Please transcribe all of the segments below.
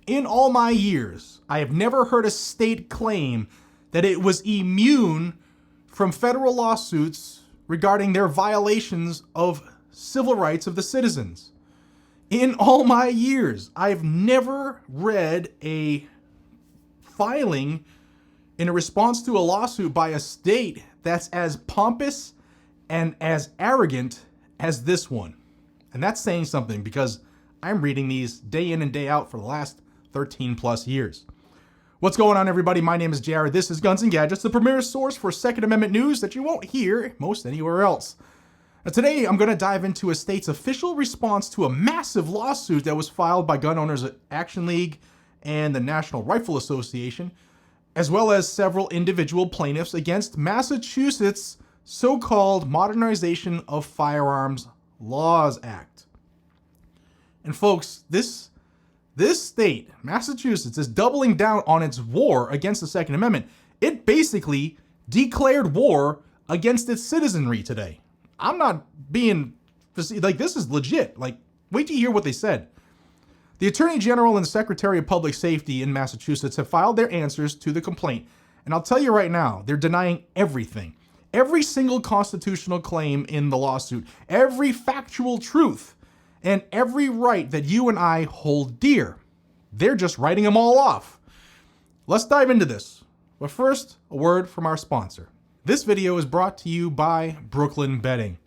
In all my years, I have never heard a state claim that it was immune from federal lawsuits regarding their violations of civil rights of the citizens. In all my years, I've never read a filing in a response to a lawsuit by a state that's as pompous and as arrogant as this one. And that's saying something because I'm reading these day in and day out for the last 13 plus years. What's going on, everybody? My name is Jared. This is Guns and Gadgets, the premier source for Second Amendment news that you won't hear most anywhere else. Now, today, I'm going to dive into a state's official response to a massive lawsuit that was filed by Gun Owners Action League and the National Rifle Association, as well as several individual plaintiffs against Massachusetts' so-called Modernization of Firearms Laws Act. And folks, this state, Massachusetts, is doubling down on its war against the Second Amendment. It basically declared war against its citizenry today. I'm not being, like, this is legit. Like, wait to hear what they said. The Attorney General and the Secretary of Public Safety in Massachusetts have filed their answers to the complaint. And I'll tell you right now, they're denying everything. Every single constitutional claim in the lawsuit, every factual truth, and every right that you and I hold dear. They're just writing them all off. Let's dive into this. But first, a word from our sponsor. This video is brought to you by Brooklyn Bedding.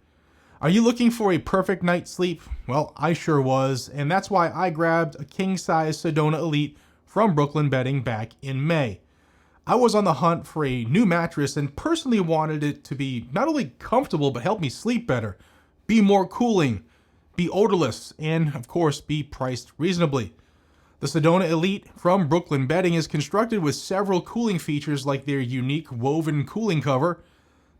Are you looking for a perfect night's sleep? Well, I sure was, and that's why I grabbed a king-size Sedona Elite from Brooklyn Bedding back in May. I was on the hunt for a new mattress and personally wanted it to be not only comfortable, but help me sleep better, be more cooling, be odorless, and of course, be priced reasonably. The Sedona Elite from Brooklyn Bedding is constructed with several cooling features like their unique woven cooling cover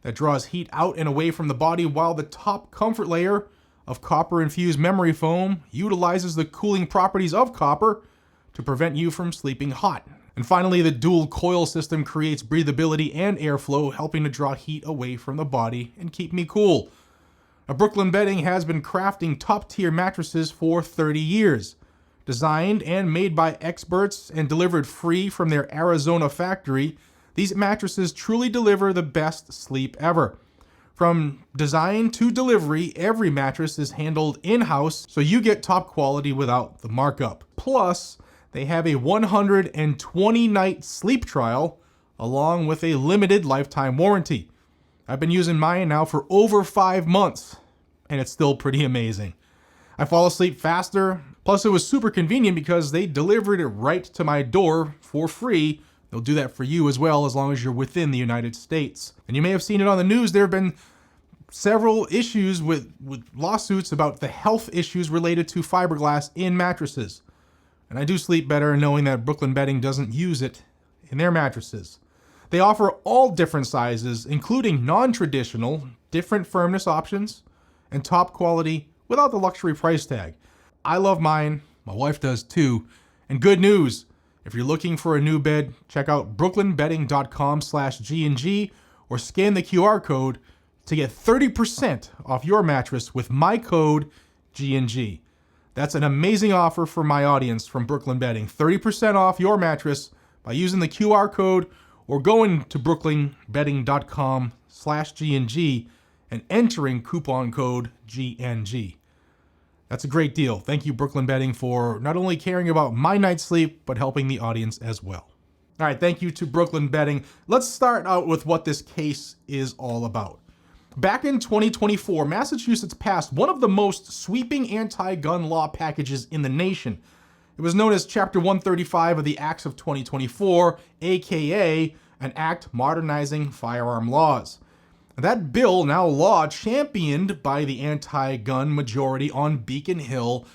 that draws heat out and away from the body, while the top comfort layer of copper-infused memory foam utilizes the cooling properties of copper to prevent you from sleeping hot. And finally, the dual coil system creates breathability and airflow, helping to draw heat away from the body and keep me cool. Now, Brooklyn Bedding has been crafting top-tier mattresses for 30 years. Designed and made by experts and delivered free from their Arizona factory, these mattresses truly deliver the best sleep ever. From design to delivery, every mattress is handled in-house, so you get top quality without the markup. Plus, they have a 120-night sleep trial, along with a limited lifetime warranty. I've been using mine now for over 5 months, and it's still pretty amazing. I fall asleep faster, plus it was super convenient because they delivered it right to my door for free. They'll do that for you as well, as long as you're within the United States. And you may have seen it on the news. There have been several issues with lawsuits about the health issues related to fiberglass in mattresses. And I do sleep better knowing that Brooklyn Bedding doesn't use it in their mattresses. They offer all different sizes, including non-traditional, different firmness options, and top quality without the luxury price tag. I love mine, my wife does too. And good news, if you're looking for a new bed, check out brooklynbedding.com/GNG or scan the QR code to get 30% off your mattress with my code GNG. That's an amazing offer for my audience from Brooklyn Bedding. 30% off your mattress by using the QR code or going to brooklynbedding.com/GNG and entering coupon code GNG. That's a great deal. Thank you, Brooklyn Bedding, for not only caring about my night's sleep, but helping the audience as well. All right, thank you to Brooklyn Bedding. Let's start out with what this case is all about. Back in 2024, Massachusetts passed one of the most sweeping anti-gun law packages in the nation. It was known as Chapter 135 of the Acts of 2024, aka an act modernizing firearm laws. That bill, now law, championed by the anti-gun majority on Beacon Hill,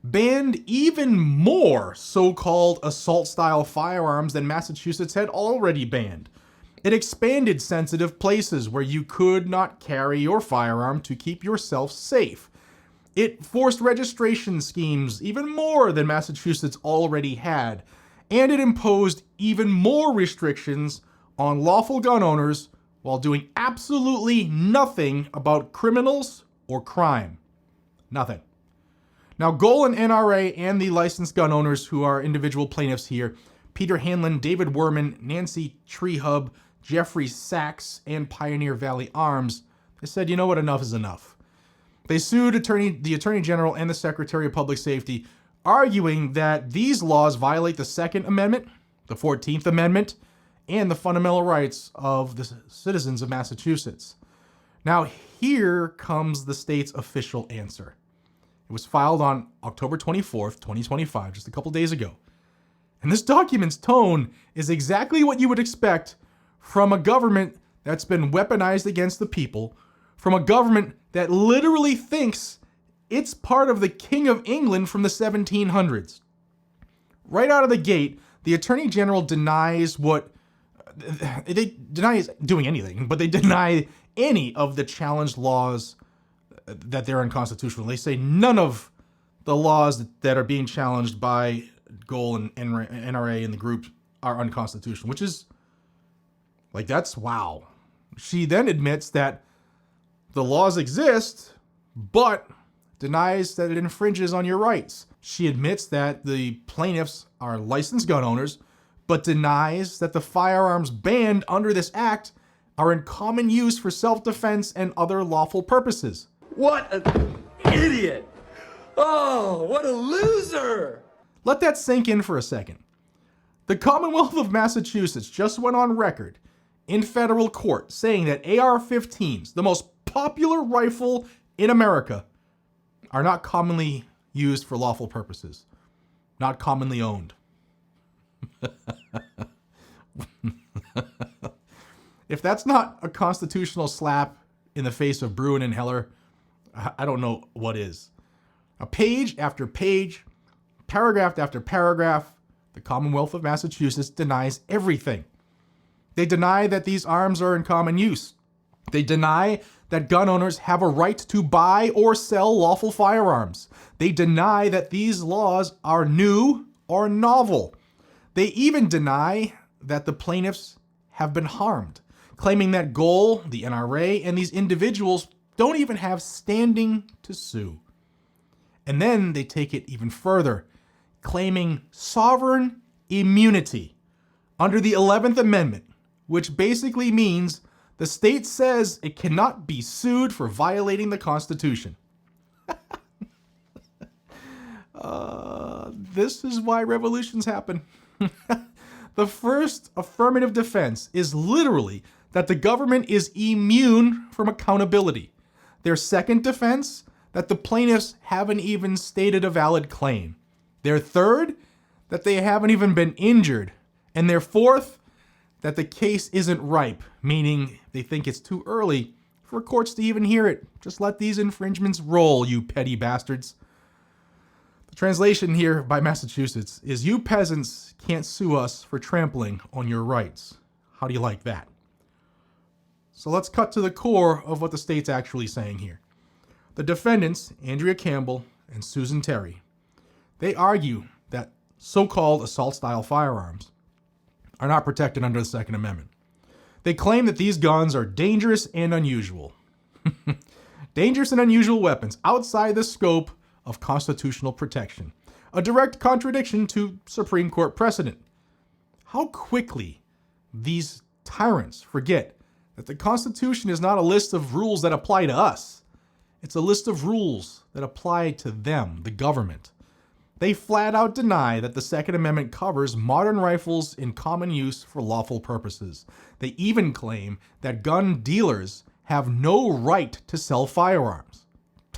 banned even more so-called assault-style firearms than Massachusetts had already banned. It expanded sensitive places where you could not carry your firearm to keep yourself safe. It forced registration schemes even more than Massachusetts already had, and it imposed even more restrictions on lawful gun owners while doing absolutely nothing about criminals or crime. Nothing. Now, Goal and NRA and the licensed gun owners who are individual plaintiffs here, Peter Hanlon, David Werman, Nancy Treehub, Jeffrey Sachs, and Pioneer Valley Arms, they said, you know what, enough is enough. They sued the Attorney General and the Secretary of Public Safety, arguing that these laws violate the Second Amendment, the 14th Amendment, and the fundamental rights of the citizens of Massachusetts. Now, here comes the state's official answer. It was filed on October 24th, 2025, just a couple days ago. And this document's tone is exactly what you would expect from a government that's been weaponized against the people, from a government that literally thinks it's part of the King of England from the 1700s. Right out of the gate, the Attorney General denies doing anything, but they deny any of the challenged laws that they're unconstitutional. They say none of the laws that are being challenged by Goal and NRA and the group are unconstitutional, which is like, that's wow. She then admits that the laws exist, but denies that it infringes on your rights. She admits that the plaintiffs are licensed gun owners, but denies that the firearms banned under this act are in common use for self-defense and other lawful purposes. What an idiot! Oh, what a loser! Let that sink in for a second. The Commonwealth of Massachusetts just went on record in federal court saying that AR-15s, the most popular rifle in America, are not commonly used for lawful purposes, not commonly owned. If that's not a constitutional slap in the face of Bruin and Heller, I don't know what is. A page after page, paragraph after paragraph, the Commonwealth of Massachusetts denies everything. They deny that these arms are in common use. They deny that gun owners have a right to buy or sell lawful firearms. They deny that these laws are new or novel. They even deny that the plaintiffs have been harmed, claiming that Goal, the NRA, and these individuals don't even have standing to sue. And then they take it even further, claiming sovereign immunity under the 11th Amendment, which basically means the state says it cannot be sued for violating the Constitution. This is why revolutions happen. The first affirmative defense is literally that the government is immune from accountability. Their second defense, that the plaintiffs haven't even stated a valid claim. Their third, that they haven't even been injured. And their fourth, that the case isn't ripe, meaning they think it's too early for courts to even hear it. Just let these infringements roll, you petty bastards. The translation here by Massachusetts is, you peasants can't sue us for trampling on your rights. How do you like that? So let's cut to the core of what the state's actually saying here. The defendants, Andrea Campbell and Susan Terry, they argue that so-called assault-style firearms are not protected under the Second Amendment. They claim that these guns are dangerous and unusual. Dangerous and unusual weapons outside the scope of constitutional protection. A direct contradiction to Supreme Court precedent. How quickly these tyrants forget that the Constitution is not a list of rules that apply to us. It's a list of rules that apply to them, the government. They flat out deny that the Second Amendment covers modern rifles in common use for lawful purposes. They even claim that gun dealers have no right to sell firearms.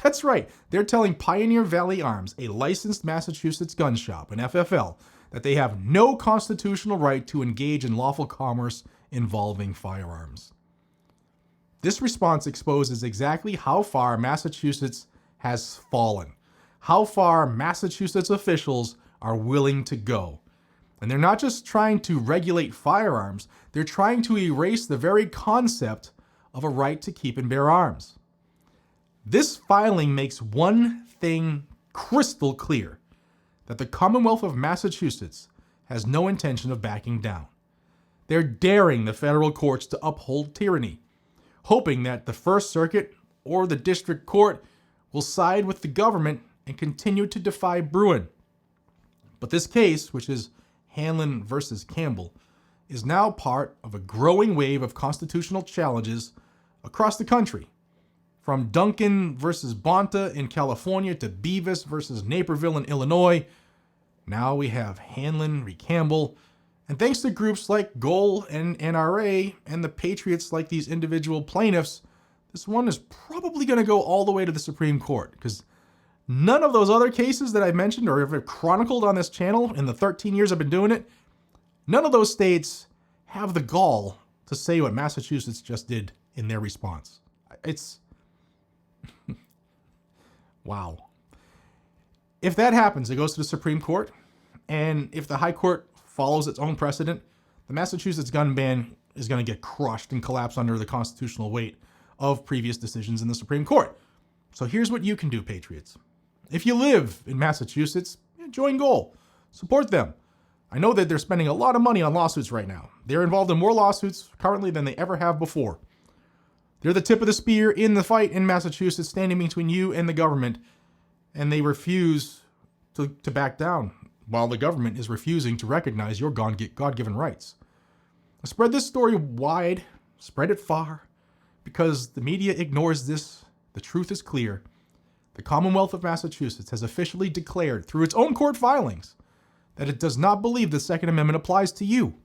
That's right, they're telling Pioneer Valley Arms, a licensed Massachusetts gun shop, an FFL, that they have no constitutional right to engage in lawful commerce involving firearms. This response exposes exactly how far Massachusetts has fallen, how far Massachusetts officials are willing to go. And they're not just trying to regulate firearms, they're trying to erase the very concept of a right to keep and bear arms. This filing makes one thing crystal clear, that the Commonwealth of Massachusetts has no intention of backing down. They're daring the federal courts to uphold tyranny, hoping that the First Circuit or the District Court will side with the government and continue to defy Bruin. But this case, which is Hanlon versus Campbell, is now part of a growing wave of constitutional challenges across the country. From Duncan versus Bonta in California to Beavis versus Naperville in Illinois, now we have Hanlon v. Campbell. And thanks to groups like GOAL and NRA and the patriots like these individual plaintiffs, this one is probably going to go all the way to the Supreme Court, because none of those other cases that I mentioned or have chronicled on this channel in the 13 years I've been doing it, none of those states have the gall to say what Massachusetts just did in their response. It's wow. If that happens, it goes to the Supreme Court, and if the High Court follows its own precedent, the Massachusetts gun ban is going to get crushed and collapse under the constitutional weight of previous decisions in the Supreme Court. So here's what you can do, patriots. If you live in Massachusetts, join GOAL. Support them. I know that they're spending a lot of money on lawsuits right now. They're involved in more lawsuits currently than they ever have before. They're the tip of the spear in the fight in Massachusetts, standing between you and the government, and they refuse to back down while the government is refusing to recognize your God-given rights. Spread this story wide, spread it far, because the media ignores this. The truth is clear. The Commonwealth of Massachusetts has officially declared through its own court filings that it does not believe the Second Amendment applies to you.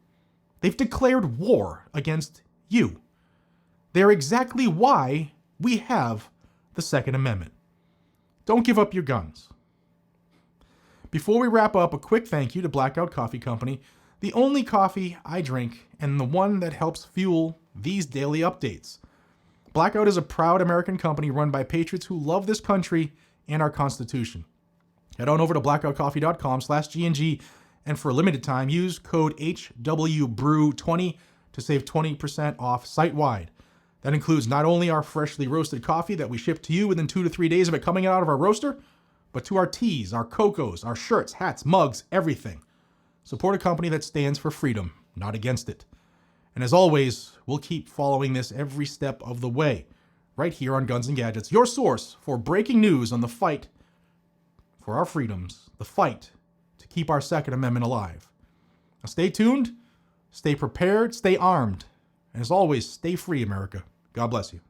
They've declared war against you. They're exactly why we have the Second Amendment. Don't give up your guns. Before we wrap up, a quick thank you to Blackout Coffee Company, the only coffee I drink and the one that helps fuel these daily updates. Blackout is a proud American company run by patriots who love this country and our Constitution. Head on over to blackoutcoffee.com/GNG, and for a limited time, use code HWBREW20 to save 20% off site-wide. That includes not only our freshly roasted coffee that we ship to you within 2 to 3 days of it coming out of our roaster, but to our teas, our cocos, our shirts, hats, mugs, everything. Support a company that stands for freedom, not against it. And as always, we'll keep following this every step of the way, right here on Guns and Gadgets, your source for breaking news on the fight for our freedoms, the fight to keep our Second Amendment alive. Now stay tuned, stay prepared, stay armed, and as always, stay free, America. God bless you.